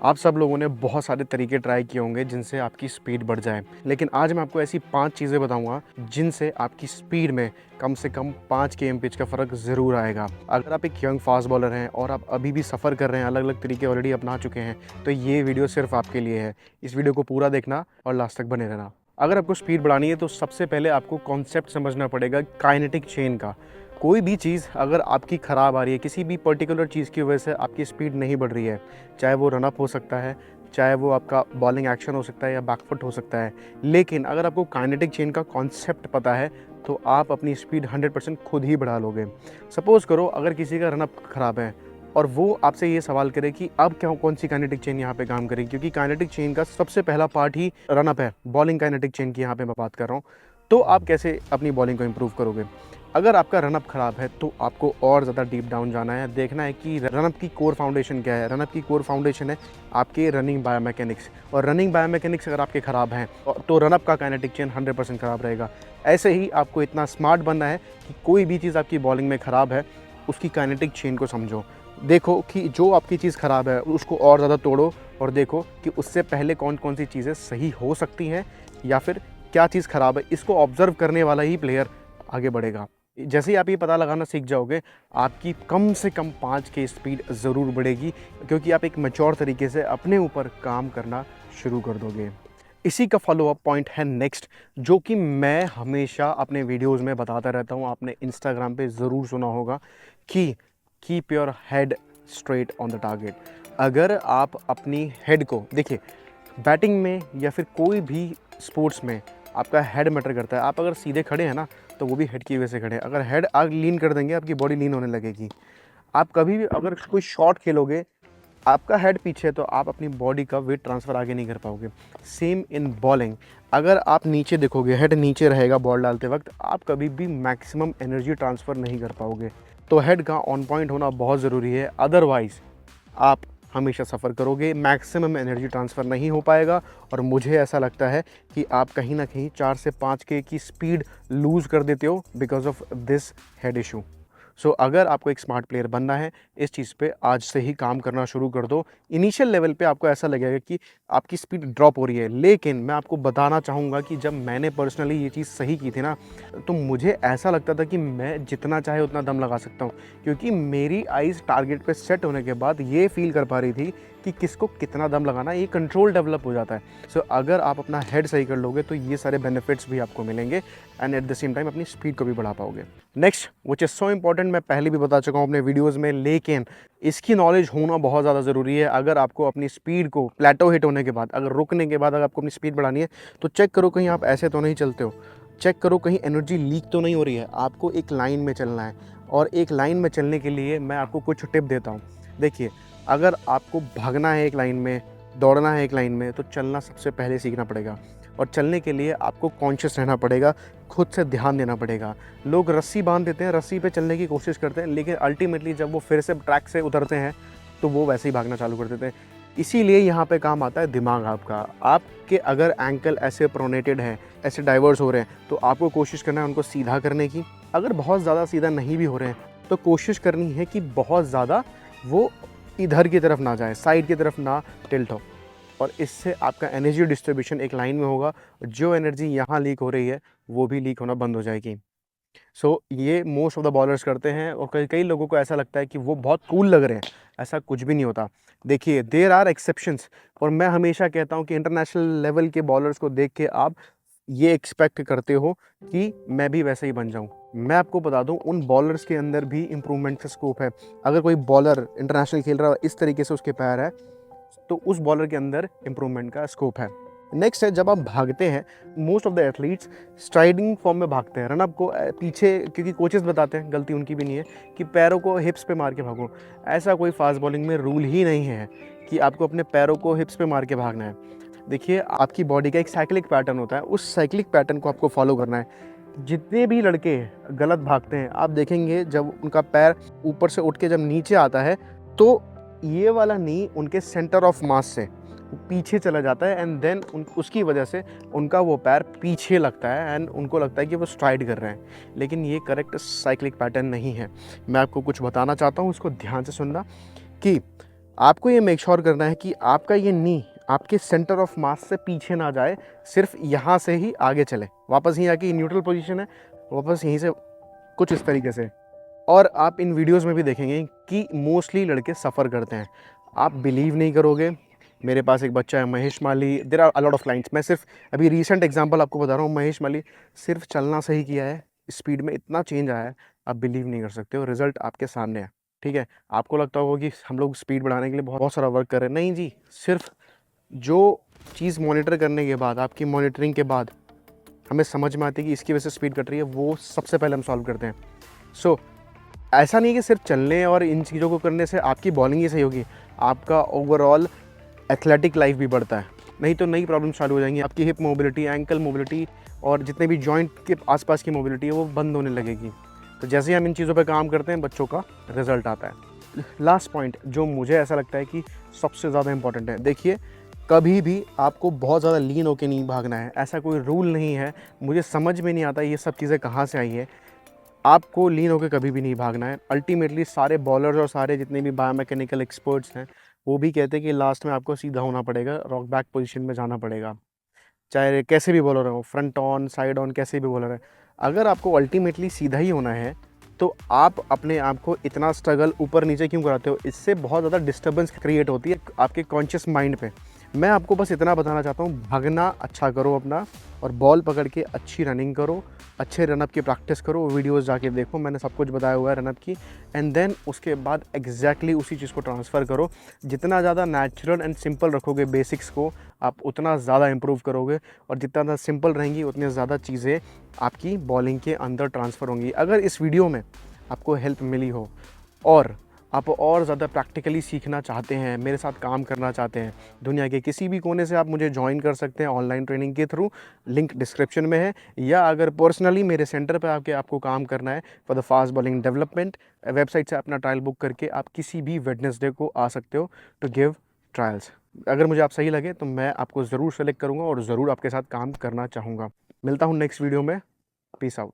आप सब लोगों ने बहुत सारे तरीके ट्राई किए होंगे जिनसे आपकी स्पीड बढ़ जाए, लेकिन आज मैं आपको ऐसी 5 चीज़ें बताऊंगा जिनसे आपकी स्पीड में कम से कम 5 kmph का फ़र्क ज़रूर आएगा। अगर आप एक यंग फास्ट बॉलर हैं और आप अभी भी सफ़र कर रहे हैं, अलग अलग तरीके ऑलरेडी अपना चुके हैं, तो ये वीडियो सिर्फ आपके लिए है। इस वीडियो को पूरा देखना और लास्ट तक बने रहना। अगर आपको स्पीड बढ़ानी है तो सबसे पहले आपको कॉन्सेप्ट समझना पड़ेगा काइनेटिक चेन का। कोई भी चीज़ अगर आपकी ख़राब आ रही है, किसी भी पर्टिकुलर चीज़ की वजह से आपकी स्पीड नहीं बढ़ रही है, चाहे वो रन अप हो सकता है, चाहे वो आपका बॉलिंग एक्शन हो सकता है या बैकफुट हो सकता है, लेकिन अगर आपको काइनेटिक चेन का कॉन्सेप्ट पता है तो आप अपनी स्पीड 100% खुद ही बढ़ा लोगे। सपोज़ करो अगर किसी का रन अप ख़राब है और वो आपसे ये सवाल करे कि अब क्या कौन सी काइनेटिक चेन यहाँ पे काम करेगी, क्योंकि काइनेटिक चेन का सबसे पहला पार्ट ही रन अप है। बॉलिंग काइनेटिक चेन की यहाँ पे मैं बात कर रहा हूँ। तो आप कैसे अपनी बॉलिंग को इम्प्रूव करोगे? अगर आपका रनअप ख़राब है तो आपको और ज़्यादा डीप डाउन जाना है, देखना है कि रनअप की कोर फाउंडेशन क्या है। रनअप की कोर फाउंडेशन है आपके रनिंग बायोमैकेनिक्स, और रनिंग बायोमैकेनिक्स अगर आपके ख़राब हैं तो रनअप का काइनेटिक चेन 100% ख़राब रहेगा। ऐसे ही आपको इतना स्मार्ट बनना है कि कोई भी चीज़ आपकी बॉलिंग में ख़राब है, उसकी काइनेटिक चेन को समझो। देखो कि जो आपकी चीज़ ख़राब है उसको और ज़्यादा तोड़ो और देखो कि उससे पहले कौन कौन सी चीज़ें सही हो सकती हैं या फिर क्या चीज़ ख़राब है। इसको ऑब्ज़र्व करने वाला ही प्लेयर आगे बढ़ेगा। जैसे ही आप ये पता लगाना सीख जाओगे, आपकी कम से कम 5 की स्पीड ज़रूर बढ़ेगी, क्योंकि आप एक मैच्योर तरीके से अपने ऊपर काम करना शुरू कर दोगे। इसी का फॉलो अप पॉइंट है नेक्स्ट, जो कि मैं हमेशा अपने वीडियोस में बताता रहता हूँ। आपने इंस्टाग्राम पे ज़रूर सुना होगा कि keep your head straight on the target. अगर आप अपनी हेड को देखिए, बैटिंग में या फिर कोई भी स्पोर्ट्स में आपका हेड मैटर करता है। आप अगर सीधे खड़े हैं ना, तो वो भी हेड की वजह से खड़े हैं। अगर हेड आप लीन कर देंगे, आपकी बॉडी लीन होने लगेगी। आप कभी भी अगर कोई शॉट खेलोगे, आपका हेड पीछे है तो आप अपनी बॉडी का वेट ट्रांसफ़र आगे नहीं कर पाओगे। सेम इन बॉलिंग, अगर आप नीचे देखोगे, हेड नीचे रहेगा बॉल डालते वक्त, आप कभी भी मैक्सिमम एनर्जी ट्रांसफ़र नहीं कर पाओगे। तो हेड का ऑन पॉइंट होना बहुत ज़रूरी है, अदरवाइज़ आप हमेशा सफ़र करोगे, मैक्सिमम एनर्जी ट्रांसफ़र नहीं हो पाएगा और मुझे ऐसा लगता है कि आप कहीं ना कहीं 4 से 5 के की स्पीड लूज़ कर देते हो because of this head issue. So अगर आपको एक स्मार्ट प्लेयर बनना है, इस चीज़ पे आज से ही काम करना शुरू कर दो। इनिशियल लेवल पे आपको ऐसा लगेगा कि आपकी स्पीड ड्रॉप हो रही है, लेकिन मैं आपको बताना चाहूँगा कि जब मैंने पर्सनली ये चीज़ सही की थी ना, तो मुझे ऐसा लगता था कि मैं जितना चाहे उतना दम लगा सकता हूँ, क्योंकि मेरी आइज़ टारगेट पे सेट होने के बाद ये फील कर पा रही थी कि किसको कितना दम लगाना है। ये कंट्रोल डेवलप हो जाता है। सो अगर आप अपना हेड सही कर लोगे तो ये सारे बेनिफिट्स भी आपको मिलेंगे and at the same time अपनी स्पीड को भी बढ़ा पाओगे। Next which is so important, मैं पहले भी बता चुका हूँ अपने वीडियोज़ में, लेकिन इसकी नॉलेज होना बहुत ज़्यादा ज़रूरी है। अगर आपको अपनी स्पीड को प्लेटो हिट होने के बाद, अगर रुकने के बाद अगर आपको अपनी स्पीड बढ़ानी है, तो चेक करो कहीं आप ऐसे तो नहीं चलते हो। चेक करो कहीं एनर्जी लीक तो नहीं हो रही है। आपको एक लाइन में चलना है, और एक लाइन में चलने के लिए मैं आपको कुछ टिप देता हूँ। देखिए, अगर आपको भागना है एक लाइन में, दौड़ना है एक लाइन में, तो चलना सबसे पहले सीखना पड़ेगा। और चलने के लिए आपको कॉन्शियस रहना पड़ेगा, खुद से ध्यान देना पड़ेगा। लोग रस्सी बांध देते हैं, रस्सी पे चलने की कोशिश करते हैं, लेकिन अल्टीमेटली जब वो फिर से ट्रैक से उतरते हैं तो वो वैसे ही भागना चालू कर देते हैं। इसीलिए यहाँ पे काम आता है दिमाग आपका। आपके अगर एंकल ऐसे प्रोनेटेड हैं, ऐसे डाइवर्स हो रहे हैं, तो आपको कोशिश करना है उनको सीधा करने की। अगर बहुत ज़्यादा सीधा नहीं भी हो रहे हैं तो कोशिश करनी है कि बहुत ज़्यादा वो इधर की तरफ ना जाए, साइड की तरफ ना टिल्ट हो, और इससे आपका एनर्जी डिस्ट्रीब्यूशन एक लाइन में होगा। जो एनर्जी यहाँ लीक हो रही है वो भी लीक होना बंद हो जाएगी। ये मोस्ट ऑफ द बॉलर्स करते हैं, और कई कई लोगों को ऐसा लगता है कि वो बहुत कूल लग रहे हैं। ऐसा कुछ भी नहीं होता। देखिए, देयर आर एक्सेप्शंस, और मैं हमेशा कहता हूँ कि इंटरनेशनल लेवल के बॉलर्स को देख के आप ये एक्सपेक्ट करते हो कि मैं भी वैसे ही बन जाऊं। मैं आपको बता दूं, उन बॉलर्स के अंदर भी इम्प्रूवमेंट का स्कोप है। अगर कोई बॉलर इंटरनेशनल खेल रहा है, इस तरीके से उसके पैर है, तो उस बॉलर के अंदर इम्प्रूवमेंट का स्कोप है। नेक्स्ट है, जब आप भागते हैं, most of the athletes striding form में भागते हैं। रनअप को पीछे, क्योंकि कोचेस बताते हैं, गलती उनकी भी नहीं है, कि पैरों को हिप्स पे मार के भागो। ऐसा कोई फास्ट बॉलिंग में रूल ही नहीं है कि आपको अपने पैरों को हिप्स पे मार के भागना है। देखिए, आपकी बॉडी का एक साइक्लिक पैटर्न होता है, उस साइक्लिक पैटर्न को आपको फॉलो करना है। जितने भी लड़के गलत भागते हैं, आप देखेंगे जब उनका पैर ऊपर से उठ के जब नीचे आता है, तो ये वाला नी उनके सेंटर ऑफ मास से पीछे चला जाता है, एंड देन उसकी वजह से उनका वो पैर पीछे लगता है एंड उनको लगता है कि वो स्ट्राइड कर रहे हैं, लेकिन ये करेक्ट साइक्लिक पैटर्न नहीं है। मैं आपको कुछ बताना चाहता हूँ, उसको ध्यान से सुनना, कि आपको ये मेक श्योर करना है कि आपका ये नी आपके सेंटर ऑफ मास से पीछे ना जाए, सिर्फ यहाँ से ही आगे चले। वापस यहीं आके न्यूट्रल पोजीशन है, वापस यहीं से कुछ इस तरीके से। और आप इन वीडियोस में भी देखेंगे कि मोस्टली लड़के सफ़र करते हैं। आप बिलीव नहीं करोगे, मेरे पास एक बच्चा है Mahesh Mali, there are a lot of clients. मैं सिर्फ अभी रीसेंट एग्जांपल आपको बता रहा हूँ। महेश माली सिर्फ चलना सही किया है, स्पीड में इतना चेंज आया है, आप बिलीव नहीं कर सकते हो। रिजल्ट आपके सामने है, ठीक है। आपको लगता होगा कि हम लोग स्पीड बढ़ाने के लिए बहुत बहुत सारा वर्क कर रहे हैं। नहीं जी, सिर्फ जो चीज़ मॉनिटर करने के बाद, आपकी मॉनिटरिंग के बाद हमें समझ में आती है कि इसकी वजह से स्पीड कट रही है, वो सबसे पहले हम सॉल्व करते हैं। सो ऐसा नहीं है कि सिर्फ चलने और इन चीज़ों को करने से आपकी बॉलिंग ही सही होगी, आपका ओवरऑल एथलेटिक लाइफ भी बढ़ता है। नहीं तो नई प्रॉब्लम चालू हो जाएंगी, आपकी हिप मोबिलिटी, एंकल मोबिलिटी और जितने भी जॉइंट के आसपास की मोबिलिटी है वो बंद होने लगेगी। तो जैसे ही हम इन चीज़ों पर काम करते हैं, बच्चों का रिजल्ट आता है। लास्ट पॉइंट जो मुझे ऐसा लगता है कि सबसे ज़्यादा इंपॉर्टेंट है, देखिए कभी भी आपको बहुत ज़्यादा लीन होकर नहीं भागना है, ऐसा कोई रूल नहीं है। मुझे समझ में नहीं आता ये सब चीज़ें कहाँ से आई है। आपको लीन होकर कभी भी नहीं भागना है। अल्टीमेटली सारे बॉलर्स और सारे जितने भी बायोमैकेनिकल एक्सपर्ट्स हैं वो भी कहते हैं कि लास्ट में आपको सीधा होना पड़ेगा, रॉक बैक पोजीशन में जाना पड़ेगा, चाहे कैसे भी बॉलर हो, फ्रंट ऑन, साइड ऑन, कैसे भी बॉलर है। अगर आपको अल्टीमेटली सीधा ही होना है तो आप अपने आप को इतना स्ट्रगल ऊपर नीचे क्यों कराते हो? इससे बहुत ज़्यादा डिस्टर्बेंस क्रिएट होती है आपके कॉन्शियस माइंड पे। मैं आपको बस इतना बताना चाहता हूँ, भागना अच्छा करो अपना, और बॉल पकड़ के अच्छी रनिंग करो, अच्छे रनअप की प्रैक्टिस करो, वीडियोस जाके देखो, मैंने सब कुछ बताया हुआ है रनअप की। एंड देन उसके बाद एग्जैक्टली उसी चीज़ को ट्रांसफ़र करो। जितना ज़्यादा नेचुरल एंड सिंपल रखोगे बेसिक्स को, आप उतना ज़्यादा इंप्रूव करोगे, और जितना ज़्यादा सिंपल रहेंगी उतनी ज़्यादा चीज़ें आपकी बॉलिंग के अंदर ट्रांसफ़र होंगी। अगर इस वीडियो में आपको हेल्प मिली हो और आप और ज़्यादा प्रैक्टिकली सीखना चाहते हैं, मेरे साथ काम करना चाहते हैं, दुनिया के किसी भी कोने से आप मुझे ज्वाइन कर सकते हैं ऑनलाइन ट्रेनिंग के थ्रू, लिंक डिस्क्रिप्शन में है। या अगर पर्सनली मेरे सेंटर पे आके आपको काम करना है for the fast bowling development, website से अपना ट्रायल बुक करके आप किसी भी वेडनेसडे को आ सकते हो टू गिव ट्रायल्स। अगर मुझे आप सही लगे तो मैं आपको ज़रूर सेलेक्ट करूँगा और ज़रूर आपके साथ काम करना चाहूँगा। मिलता हूँ नेक्स्ट वीडियो में। Peace out.